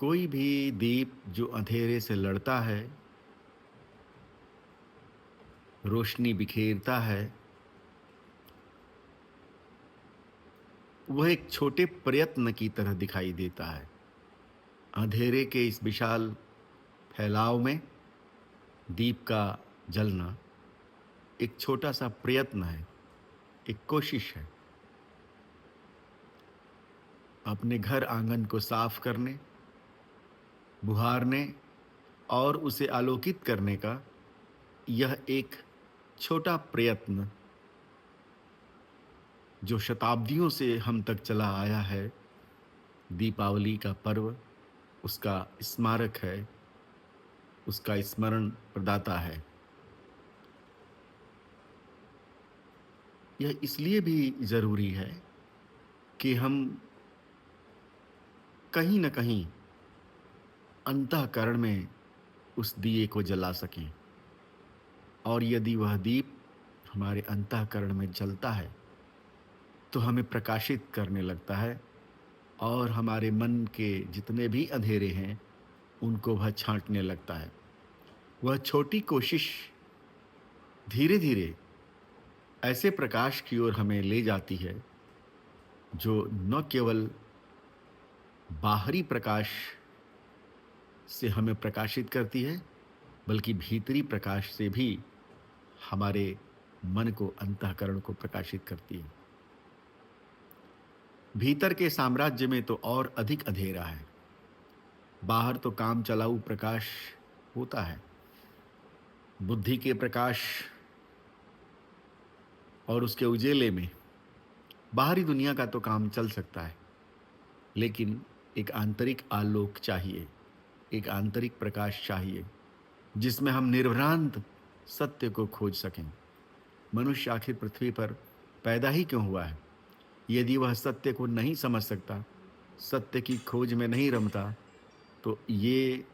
कोई भी दीप जो अंधेरे से लड़ता है, रोशनी बिखेरता है, वह एक छोटे प्रयत्न की तरह दिखाई देता है। अंधेरे के इस विशाल फैलाव में दीप का जलना एक छोटा सा प्रयत्न है, एक कोशिश है। अपने घर आंगन को साफ करने, बुहारने और उसे आलोकित करने का यह एक छोटा प्रयत्न जो शताब्दियों से हम तक चला आया है, दीपावली का पर्व उसका स्मारक है, उसका स्मरण प्रदाता है। यह इसलिए भी ज़रूरी है कि हम कहीं न कहीं अंतःकरण में उस दिए को जला सकें। और यदि वह दीप हमारे अंतःकरण में जलता है, तो हमें प्रकाशित करने लगता है और हमारे मन के जितने भी अंधेरे हैं, उनको वह छाँटने लगता है। वह छोटी कोशिश धीरे-धीरे ऐसे प्रकाश की ओर हमें ले जाती है, जो न केवल बाहरी प्रकाश से हमें प्रकाशित करती है, बल्कि भीतरी प्रकाश से भी हमारे मन को, अंतःकरण को प्रकाशित करती है। भीतर के साम्राज्य में तो और अधिक अंधेरा है। बाहर तो काम चलाऊ प्रकाश होता है, बुद्धि के प्रकाश और उसके उजेले में बाहरी दुनिया का तो काम चल सकता है, लेकिन एक आंतरिक आलोक चाहिए, एक आंतरिक प्रकाश चाहिए, जिसमें हम निर्भ्रांत सत्य को खोज सकें। मनुष्य आखिर पृथ्वी पर पैदा ही क्यों हुआ है? यदि वह सत्य को नहीं समझ सकता, सत्य की खोज में नहीं रमता, तो ये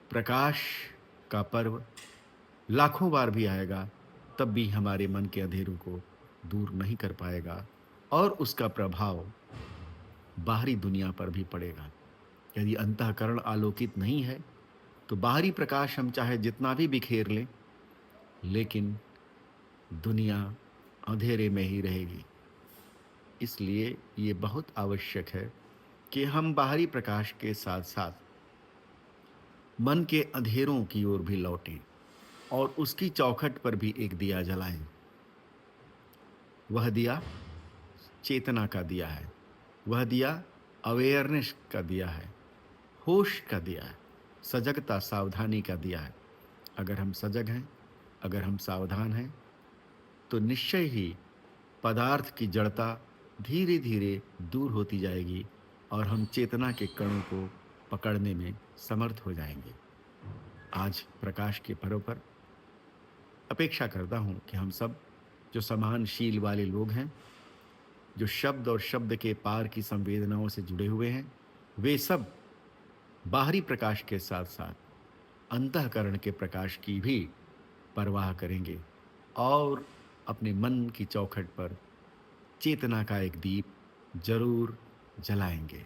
प्रकाश का पर्व लाखों बार भी आएगा, तब भी हमारे मन के अंधेरों को दूर नहीं कर पाएगा और उसका प्रभाव बाहरी दुनिया पर भी पड़ेगा। यदि अंतःकरण आलोकित नहीं है, तो बाहरी प्रकाश हम चाहे जितना भी बिखेर लें, लेकिन दुनिया अंधेरे में ही रहेगी। इसलिए ये बहुत आवश्यक है कि हम बाहरी प्रकाश के साथ-साथ मन के अंधेरों की ओर भी लौटें और उसकी चौखट पर भी एक दिया जलाएं। वह दिया चेतना का दिया है, वह दिया अवेयरनेस का दिया है, होश का दिया है, सजगता, सावधानी का दिया है। अगर हम सजग हैं, अगर हम सावधान हैं, तो निश्चय ही पदार्थ की जड़ता धीरे धीरे दूर होती जाएगी और हम चेतना के कणों को पकड़ने में समर्थ हो जाएंगे। आज प्रकाश के पर्व पर अपेक्षा करता हूँ कि हम सब जो समानशील वाले लोग हैं, जो शब्द और शब्द के पार की संवेदनाओं से जुड़े हुए हैं, वे सब बाहरी प्रकाश के साथ साथ अंतःकरण के प्रकाश की भी परवाह करेंगे और अपने मन की चौखट पर चेतना का एक दीप जरूर जलाएंगे।